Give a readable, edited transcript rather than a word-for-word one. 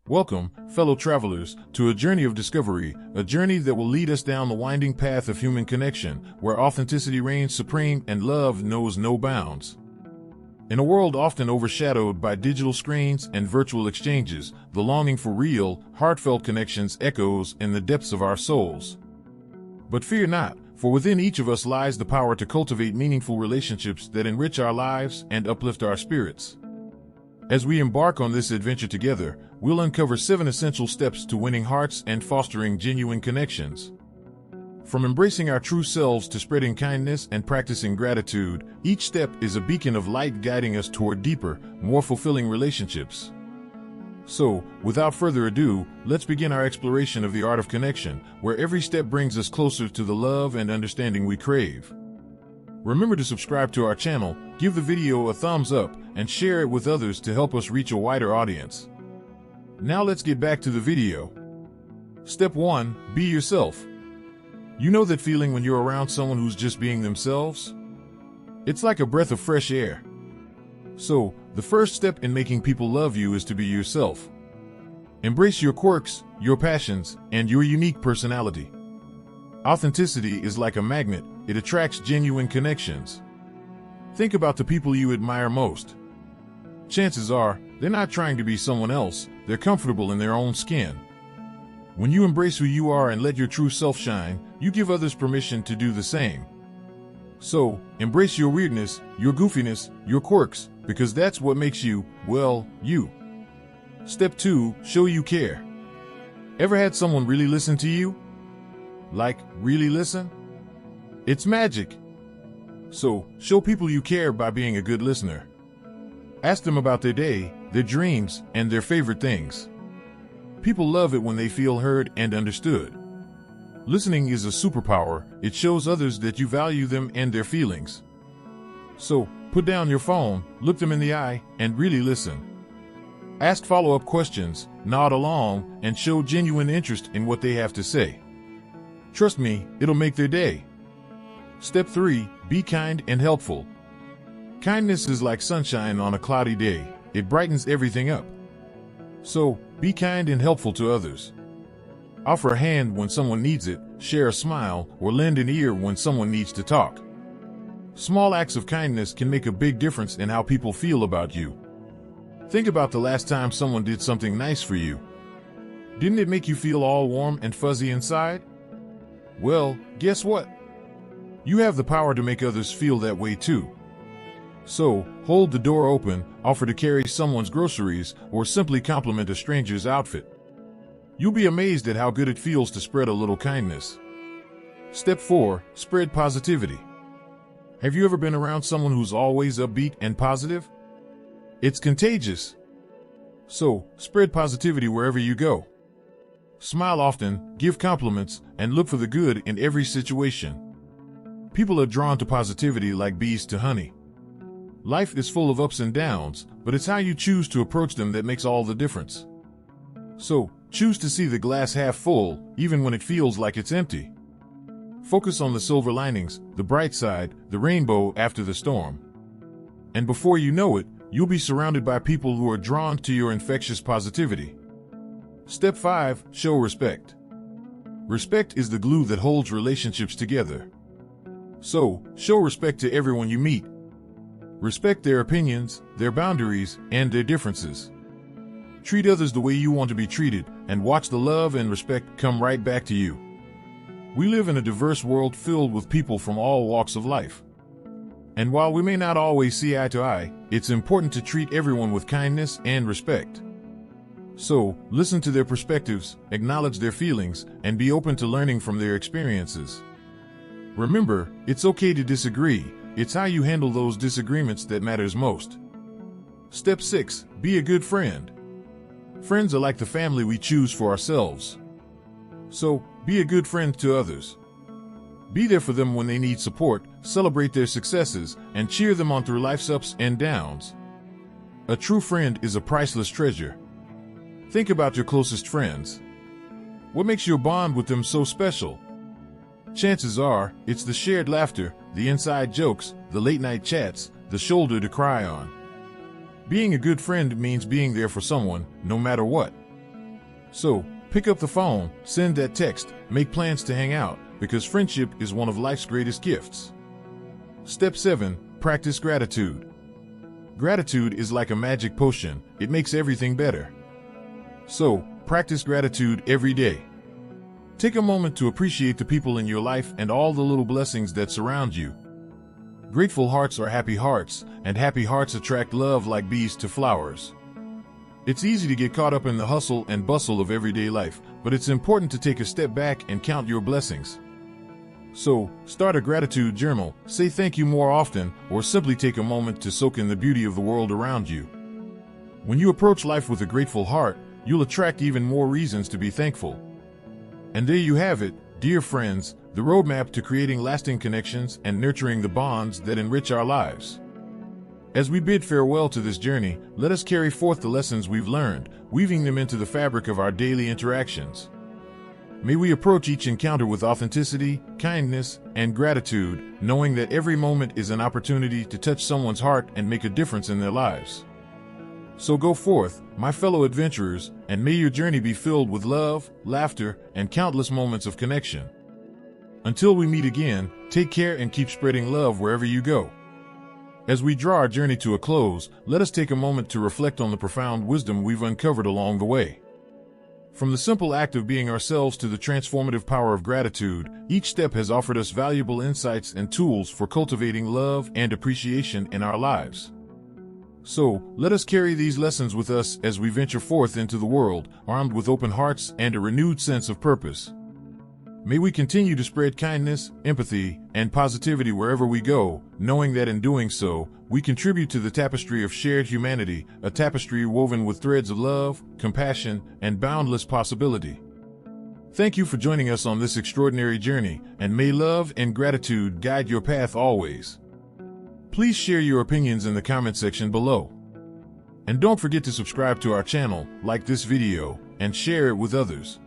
Welcome, fellow travelers, to a journey of discovery, a journey that will lead us down the winding path of human connection, where authenticity reigns supreme and love knows no bounds. In a world often overshadowed by digital screens and virtual exchanges, the longing for real, heartfelt connections echoes in the depths of our souls. But fear not, for within each of us lies the power to cultivate meaningful relationships that enrich our lives and uplift our spirits. As we embark on this adventure together, we'll uncover 7 essential steps to winning hearts and fostering genuine connections. From embracing our true selves to spreading kindness and practicing gratitude, each step is a beacon of light guiding us toward deeper, more fulfilling relationships. So, without further ado, let's begin our exploration of the art of connection, where every step brings us closer to the love and understanding we crave. Remember to subscribe to our channel, give the video a thumbs up, and share it with others to help us reach a wider audience. Now let's get back to the video. Step 1. Be yourself. You know that feeling when you're around someone who's just being themselves? It's like a breath of fresh air. So, the first step in making people love you is to be yourself. Embrace your quirks, your passions, and your unique personality. Authenticity is like a magnet, it attracts genuine connections. Think about the people you admire most. Chances are, they're not trying to be someone else, they're comfortable in their own skin. When you embrace who you are and let your true self shine, you give others permission to do the same. So, embrace your weirdness, your goofiness, your quirks, because that's what makes you, well, you. Step 2. Show you care. Ever had someone really listen to you? Like, really listen? It's magic. So, show people you care by being a good listener. Ask them about their day, their dreams, and their favorite things. People love it when they feel heard and understood. Listening is a superpower. It shows others that you value them and their feelings. So, put down your phone, look them in the eye, and really listen. Ask follow-up questions, nod along, and show genuine interest in what they have to say. Trust me, it'll make their day. Step 3. Be kind and helpful. Kindness is like sunshine on a cloudy day. It brightens everything up. So, be kind and helpful to others. Offer a hand when someone needs it, share a smile, or lend an ear when someone needs to talk. Small acts of kindness can make a big difference in how people feel about you. Think about the last time someone did something nice for you. Didn't it make you feel all warm and fuzzy inside? Well, guess what? You have the power to make others feel that way too. So, hold the door open, offer to carry someone's groceries, or simply compliment a stranger's outfit. You'll be amazed at how good it feels to spread a little kindness. Step 4. Spread positivity. Have you ever been around someone who's always upbeat and positive? It's contagious. So, spread positivity wherever you go. Smile often, give compliments, and look for the good in every situation. People are drawn to positivity like bees to honey. Life is full of ups and downs, but it's how you choose to approach them that makes all the difference. So, choose to see the glass half full, even when it feels like it's empty. Focus on the silver linings, the bright side, the rainbow after the storm. And before you know it, you'll be surrounded by people who are drawn to your infectious positivity. Step 5. Show respect. Respect is the glue that holds relationships together. So, show respect to everyone you meet. Respect their opinions, their boundaries, and their differences. Treat others the way you want to be treated, and watch the love and respect come right back to you. We live in a diverse world filled with people from all walks of life. And while we may not always see eye to eye, it's important to treat everyone with kindness and respect. So, listen to their perspectives, acknowledge their feelings, and be open to learning from their experiences. Remember, it's okay to disagree. It's how you handle those disagreements that matters most. Step 6. Be a good friend. Friends are like the family we choose for ourselves. So, be a good friend to others. Be there for them when they need support, celebrate their successes, and cheer them on through life's ups and downs. A true friend is a priceless treasure. Think about your closest friends. What makes your bond with them so special? Chances are, it's the shared laughter, the inside jokes, the late-night chats, the shoulder to cry on. Being a good friend means being there for someone, no matter what. So, pick up the phone, send that text, make plans to hang out, because friendship is one of life's greatest gifts. Step 7. Practice gratitude. Gratitude is like a magic potion. It makes everything better. So, practice gratitude every day. Take a moment to appreciate the people in your life and all the little blessings that surround you. Grateful hearts are happy hearts, and happy hearts attract love like bees to flowers. It's easy to get caught up in the hustle and bustle of everyday life, but it's important to take a step back and count your blessings. So, start a gratitude journal, say thank you more often, or simply take a moment to soak in the beauty of the world around you. When you approach life with a grateful heart, you'll attract even more reasons to be thankful. And there you have it, dear friends, the roadmap to creating lasting connections and nurturing the bonds that enrich our lives. As we bid farewell to this journey, let us carry forth the lessons we've learned, weaving them into the fabric of our daily interactions. May we approach each encounter with authenticity, kindness, and gratitude, knowing that every moment is an opportunity to touch someone's heart and make a difference in their lives. So go forth, my fellow adventurers, and may your journey be filled with love, laughter, and countless moments of connection. Until we meet again, take care and keep spreading love wherever you go. As we draw our journey to a close, let us take a moment to reflect on the profound wisdom we've uncovered along the way. From the simple act of being ourselves to the transformative power of gratitude, each step has offered us valuable insights and tools for cultivating love and appreciation in our lives. So, let us carry these lessons with us as we venture forth into the world, armed with open hearts and a renewed sense of purpose. May we continue to spread kindness, empathy, and positivity wherever we go, knowing that in doing so, we contribute to the tapestry of shared humanity, a tapestry woven with threads of love, compassion, and boundless possibility. Thank you for joining us on this extraordinary journey, and may love and gratitude guide your path always. Please share your opinions in the comment section below. And don't forget to subscribe to our channel, like this video, and share it with others.